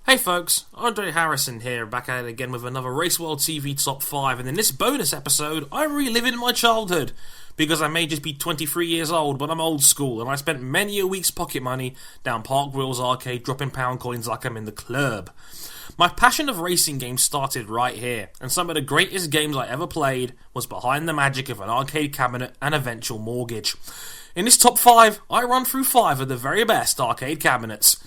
Hey folks, Andre Harrison here, back at it again with another RaceWorldTV Top 5, and in this bonus episode, I'm reliving my childhood, because I may just be 23 years old, but I'm old school, and I spent many a week's pocket money down Park Wheels Arcade dropping pound coins like I'm in the club. My passion of racing games started right here, and some of the greatest games I ever played was behind the magic of an arcade cabinet and eventual mortgage. In this Top 5, I run through 5 of the very best arcade cabinets.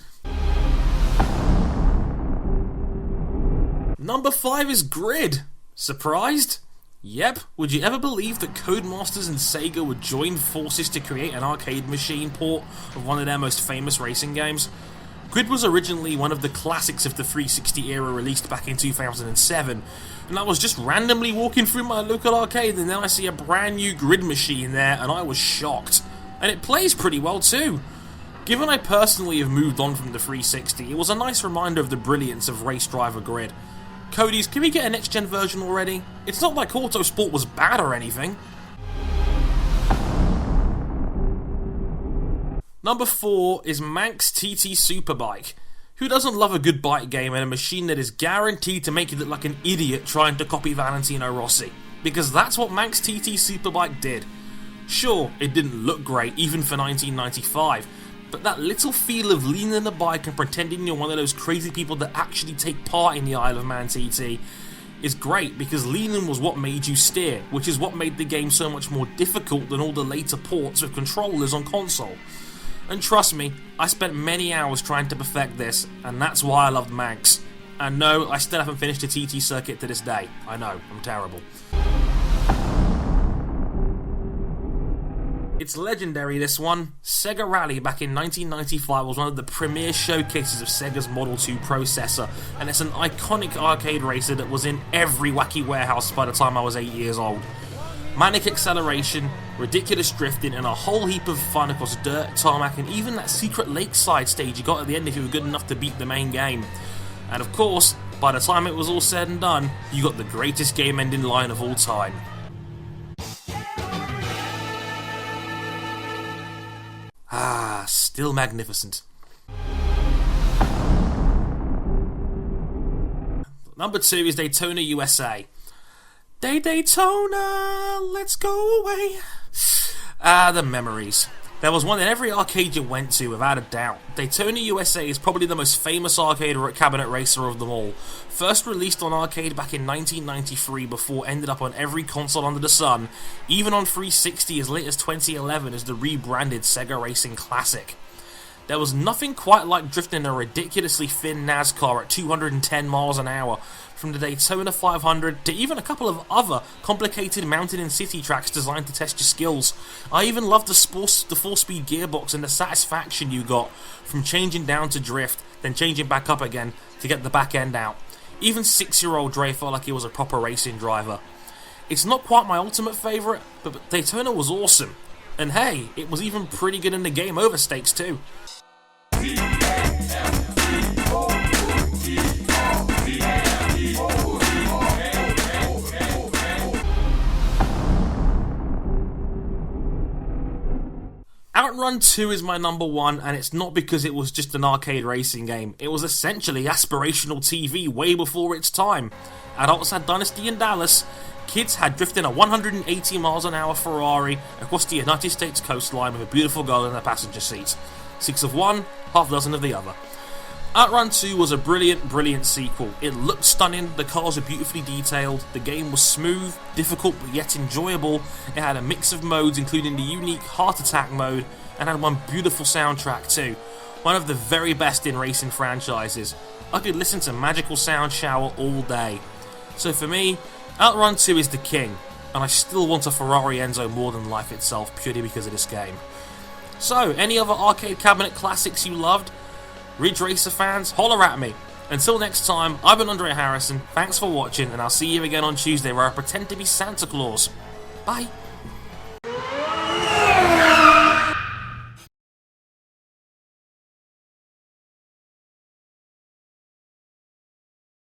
Number 5 is Grid. Surprised? Yep. Would you ever believe that Codemasters and Sega would join forces to create an arcade machine port of one of their most famous racing games? Grid was originally one of the classics of the 360 era, released back in 2007, and I was just randomly walking through my local arcade and then I see a brand new Grid machine there and I was shocked. And it plays pretty well too. Given I personally have moved on from the 360, it was a nice reminder of the brilliance of Race Driver Grid. Codies, can we get a next-gen version already? It's not like Autosport was bad or anything. Number 4 is Manx TT Superbike. Who doesn't love a good bike game and a machine that is guaranteed to make you look like an idiot trying to copy Valentino Rossi? Because that's what Manx TT Superbike did. Sure, it didn't look great, even for 1995, but that little feel of leaning the bike and pretending you're one of those crazy people that actually take part in the Isle of Man TT is great, because leaning was what made you steer, which is what made the game so much more difficult than all the later ports with controllers on console. And trust me, I spent many hours trying to perfect this, and that's why I loved Manx. And no, I still haven't finished a TT circuit to this day. I know, I'm terrible. It's legendary, this one. Sega Rally back in 1995 was one of the premier showcases of Sega's Model 2 processor, and it's an iconic arcade racer that was in every wacky warehouse by the time I was 8 years old. Manic acceleration, ridiculous drifting, and a whole heap of fun across dirt, tarmac, and even that secret lakeside stage you got at the end if you were good enough to beat the main game. And of course, by the time it was all said and done, you got the greatest game ending line of all time. Ah, still magnificent. Number 2 is Daytona USA. Daytona, let's go away. Ah, the memories. There was one in every arcade you went to, without a doubt. Daytona USA is probably the most famous arcade cabinet racer of them all. First released on arcade back in 1993 before ended up on every console under the sun, even on 360 as late as 2011 as the rebranded Sega Racing Classic. There was nothing quite like drifting a ridiculously thin NASCAR at 210 miles an hour, from the Daytona 500 to even a couple of other complicated mountain and city tracks designed to test your skills. I even loved the 4-speed gearbox and the satisfaction you got from changing down to drift, then changing back up again to get the back end out. Even 6-year-old Dre felt like he was a proper racing driver. It's not quite my ultimate favourite, but Daytona was awesome. And hey, it was even pretty good in the game over stakes too. Outrun 2 is my number 1, and it's not because it was just an arcade racing game. It was essentially aspirational TV way before its time. Adults had Dynasty in Dallas, kids had drifting a 180 miles an hour Ferrari across the United States coastline with a beautiful girl in the passenger seat. 6 of one, half dozen of the other. Outrun 2 was a brilliant sequel. It looked stunning, the cars were beautifully detailed, the game was smooth, difficult but yet enjoyable, it had a mix of modes including the unique Heart Attack mode, and had one beautiful soundtrack too. One of the very best in racing franchises. I could listen to Magical Sound Shower all day. So for me, Outrun 2 is the king, and I still want a Ferrari Enzo more than life itself purely because of this game. So, any other arcade cabinet classics you loved? Ridge Racer fans, holler at me. Until next time, I've been Andre Harrison, thanks for watching, and I'll see you again on Tuesday where I pretend to be Santa Claus. Bye.